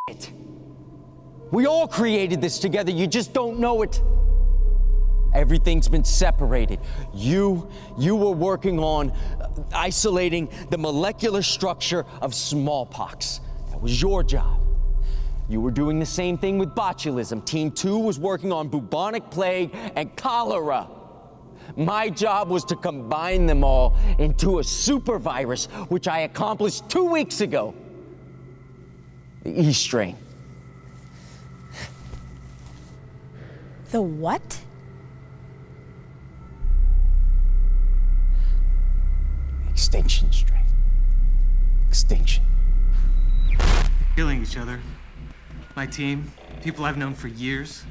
it. We all created this together. You just don't know it. Everything's been separated. You were working on isolating the molecular structure of smallpox. That was your job. You were doing the same thing with botulism. Team 2 was working on bubonic plague and cholera. My job was to combine them all into a super virus, which I accomplished 2 weeks ago. The E strain. The what? Extinction strain. Extinction. Killing each other. My team, people I've known for years.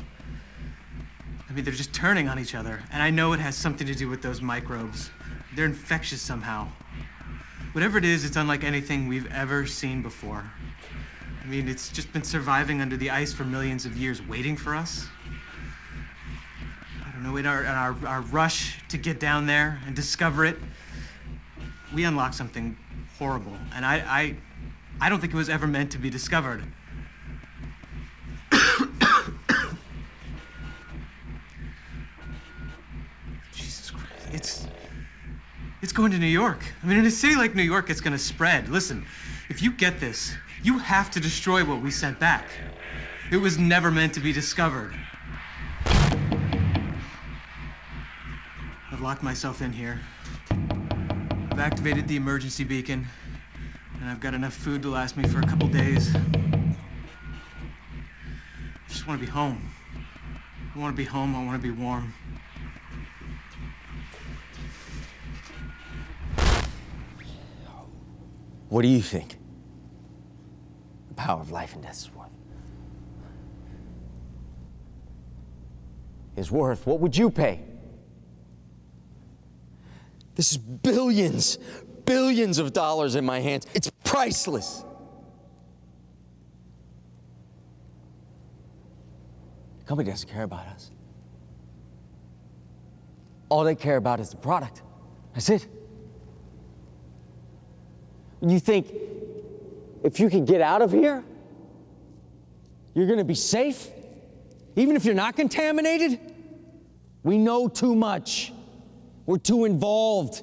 I mean, they're just turning on each other. And I know it has something to do with those microbes. They're infectious somehow. Whatever it is, it's unlike anything we've ever seen before. I mean, it's just been surviving under the ice for millions of years, waiting for us. I don't You know, in our rush to get down there and discover it, we unlocked something horrible, and I don't think it was ever meant to be discovered. Jesus Christ, it's going to New York. I mean, in a city like New York, it's gonna spread. Listen, if you get this, you have to destroy what we sent back. It was never meant to be discovered. I've locked myself in here. I've activated the emergency beacon, and I've got enough food to last me for a couple days. I just want to be home. I want to be home, I want to be warm. What do you think the power of life and death is worth? Is worth? What would you pay? This is billions of dollars in my hands. It's priceless. The company doesn't care about us. All they care about is the product. That's it. You think if you can get out of here, you're gonna be safe? Even if you're not contaminated? We know too much. We're too involved.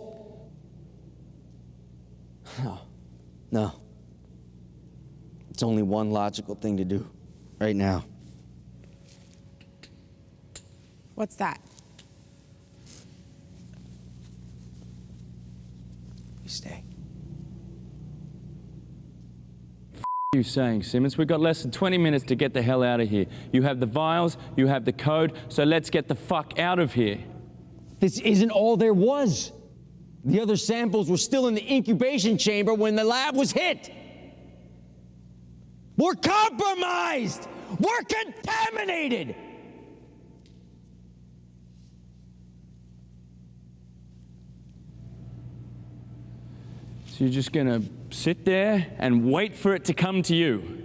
No. It's only one logical thing to do right now. What's that? You stay. You saying, Simmons? We've got less than 20 minutes to get the hell out of here. You have the vials, you have the code, so let's get the fuck out of here. This isn't all there was. The other samples were still in the incubation chamber when the lab was hit. We're compromised! We're contaminated! So you're just gonna sit there and wait for it to come to you?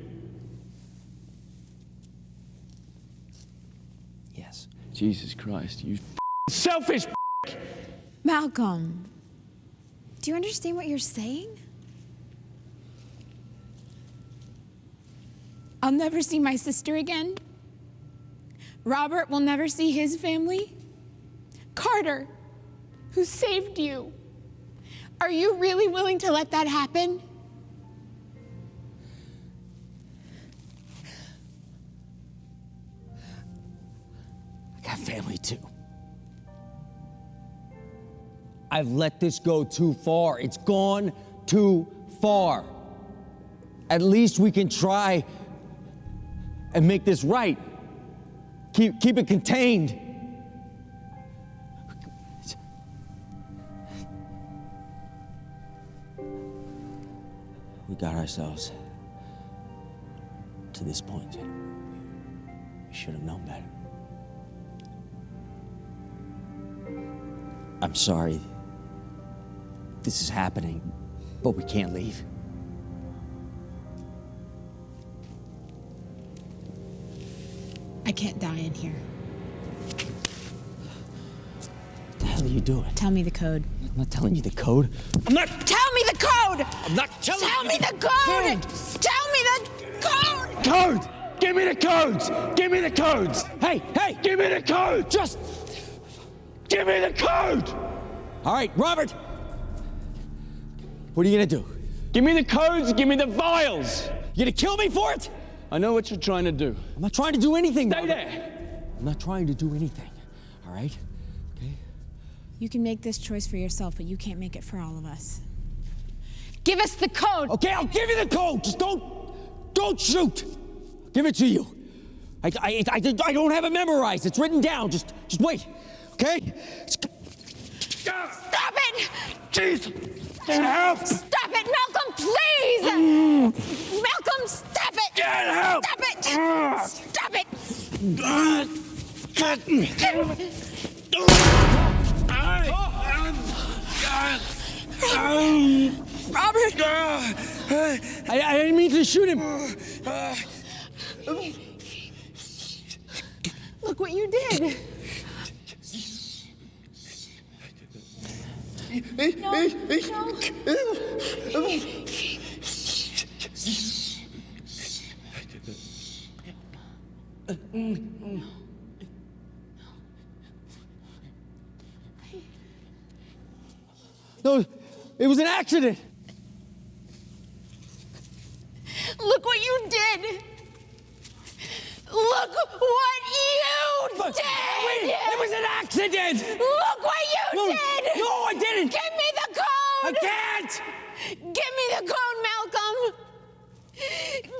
Yes. Jesus Christ, you selfish. Malcolm, do you understand what you're saying? I'll never see my sister again. Robert will never see his family. Carter, who saved you. Are you really willing to let that happen? I got family too. I've let this go too far. It's gone too far. At least we can try and make this right. Keep it contained. We got ourselves to this point. We should have known better. I'm sorry this is happening, but we can't leave. I can't die in here. What the hell are you doing? Tell me the code. I'm not telling you the code. I'm not. Tell me the code! I'm not telling Tell you. me the code! Tell me the code! Code! Give me the codes! Give me the codes! Hey! Give me the code! Just. Give me the code! All right, Robert. What are you gonna do? Give me the codes, give me the vials! You gonna kill me for it? I know what you're trying to do. I'm not trying to do anything. Stay Robert. there! I'm not trying to do anything. All right? Okay? You can make this choice for yourself, but you can't make it for all of us. Give us the code! Okay, I'll give you the code. Just don't shoot. I'll give it to you. I don't have it memorized. It's written down. Just wait. Okay? Stop it! Jeez! Get help! Stop it, Malcolm, please! Malcolm, stop it! Get help! Stop it! Stop it! Robert! I didn't mean to shoot him. Look what you did. No, it was an accident. Look what you did! Look what you did! It was an accident! Look what you did! No, I didn't! Give me the code! I can't! Give me the code, Malcolm!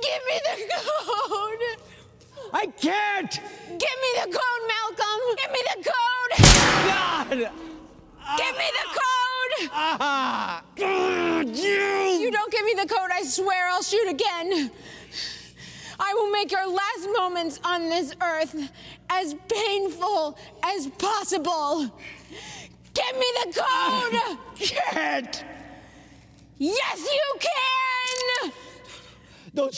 Give me the code! I can't! Give me the code, Malcolm! Give me the code! God! Give me the code! God, you! You don't give me the code, I swear I'll shoot again. I will make your last moments on this earth as painful as possible. Give me the code! Can't! Yes, you can! Don't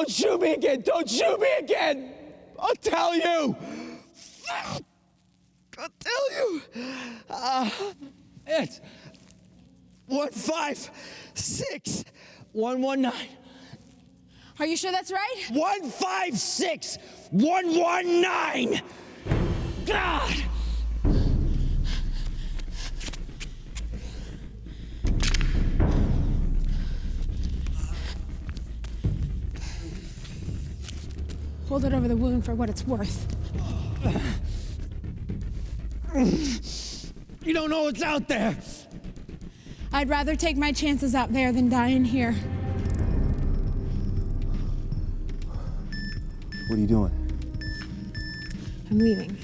shoot me again! Don't shoot me again! I'll tell you! I'll tell you! It's 156 119. Are you sure that's right? 156 119! God! Hold it over the wound for what it's worth. You don't know what's out there! I'd rather take my chances out there than die in here. What are you doing? I'm leaving.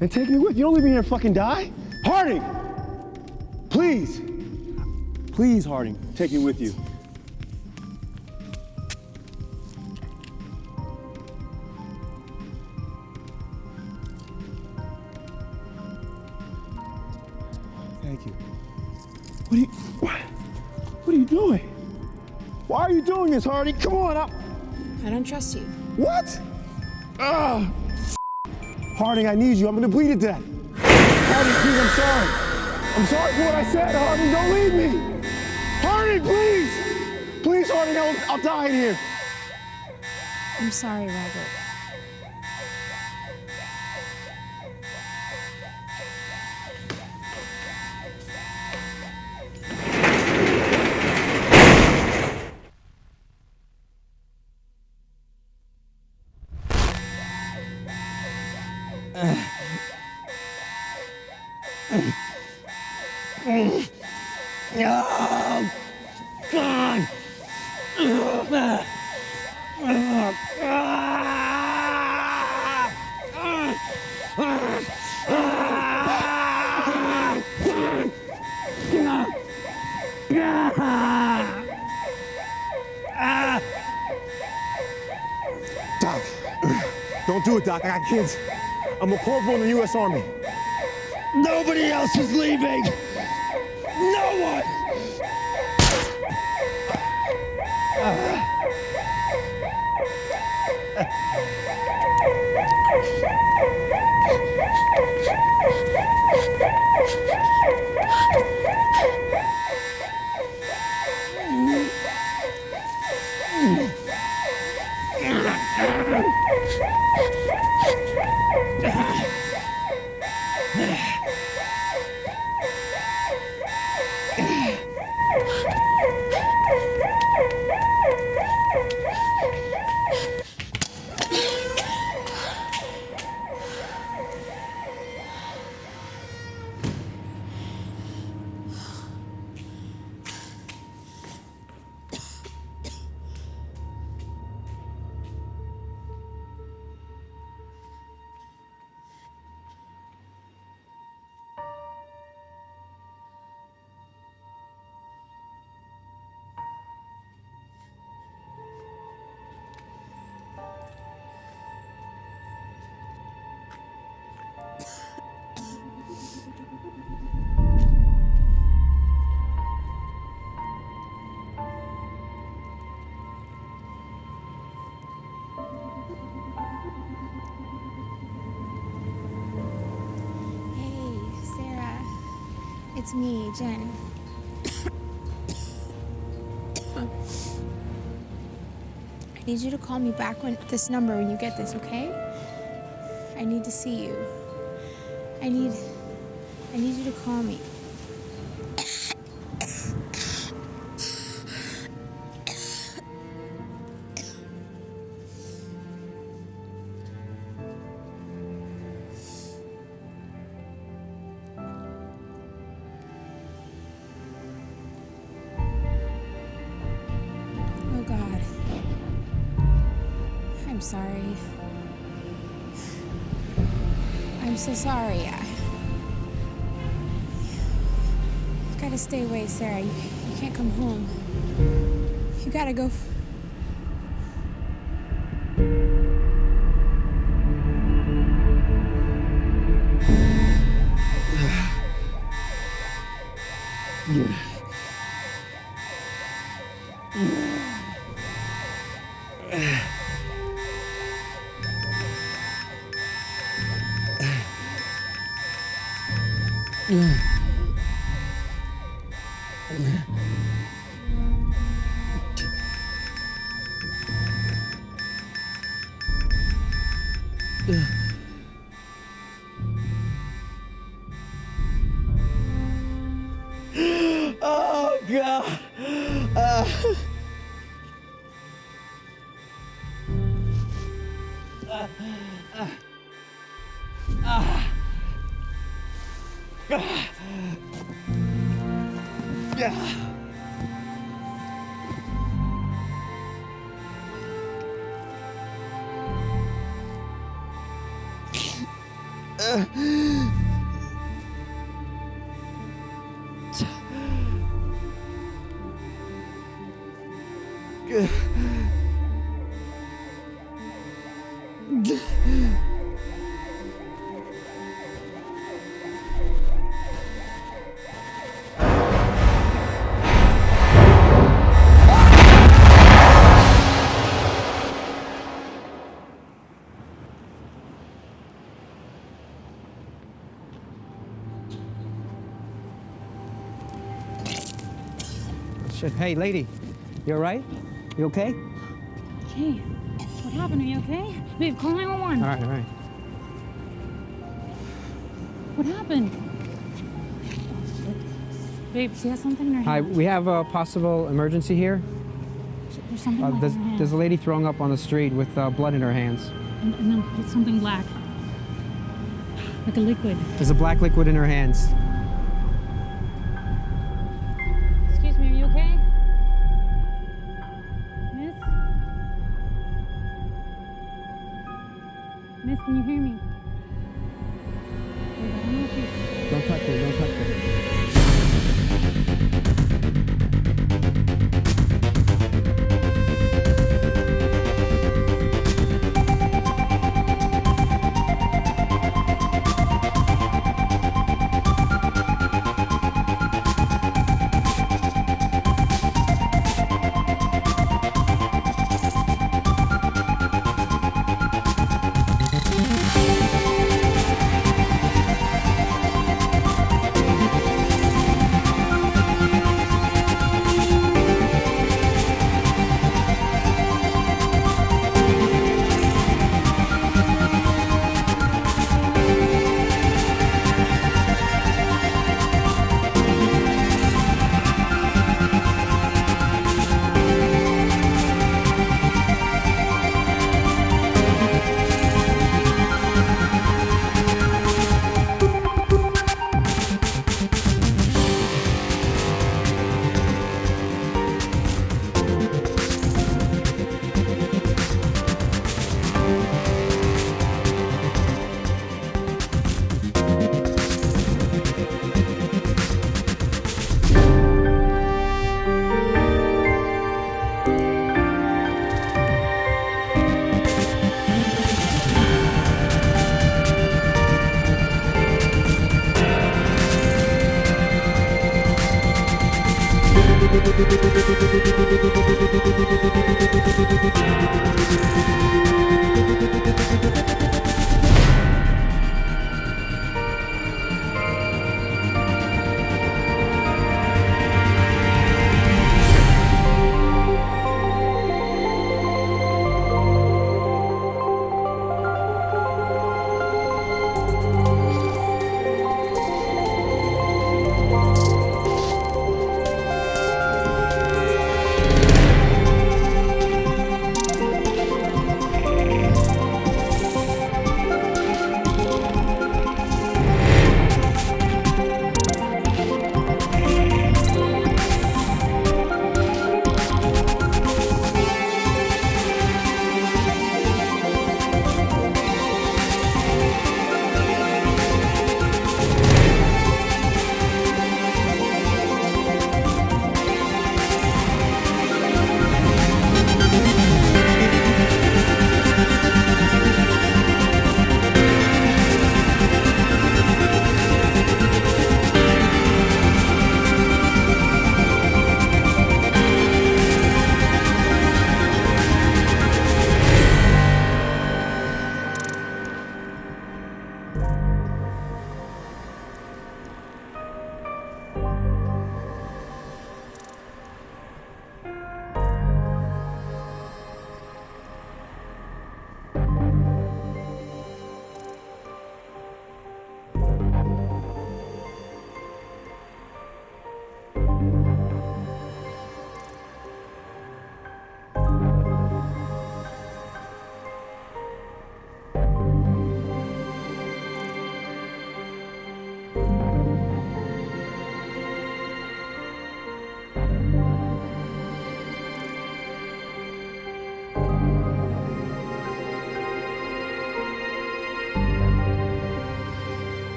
And take me with you. Don't leave me here and fucking die. Harding! Please. Please, Harding, take me with you. Thank you. What are you doing? Why are you doing this, Harding? Come on up. I don't trust you. What? Harding, I need you. I'm gonna bleed to death. Harding, please, I'm sorry. I'm sorry for what I said, Harding. Don't leave me. Harding, please. Please, Harding, I'll die in here. I'm sorry, Robert. Oh, God! Doc, don't do it, Doc. I got kids. I'm a corporal in the U.S. Army. Nobody else is leaving! No one! it's me, Jen. I need you to call me back on this number when you get this, okay? I need to see you. I need you to call me. Oh God. I'm sorry. I'm so sorry. You gotta stay away, Sarah. You can't come home. You gotta go. Oh, God. Shit. Hey, lady, you all right? You okay? Hey, what happened? Are you okay? Babe, call 911. All right. What happened? Babe, she has something in her Hi, hand. we have a possible emergency here. There's something black in her hand. There's a lady throwing up on the street with blood in her hands. And then it's something black. Like a liquid. There's a black liquid in her hands. Excuse me, are you okay? Miss? Miss, can you hear me? Babe, I don't know if you... Don't touch her, don't touch her.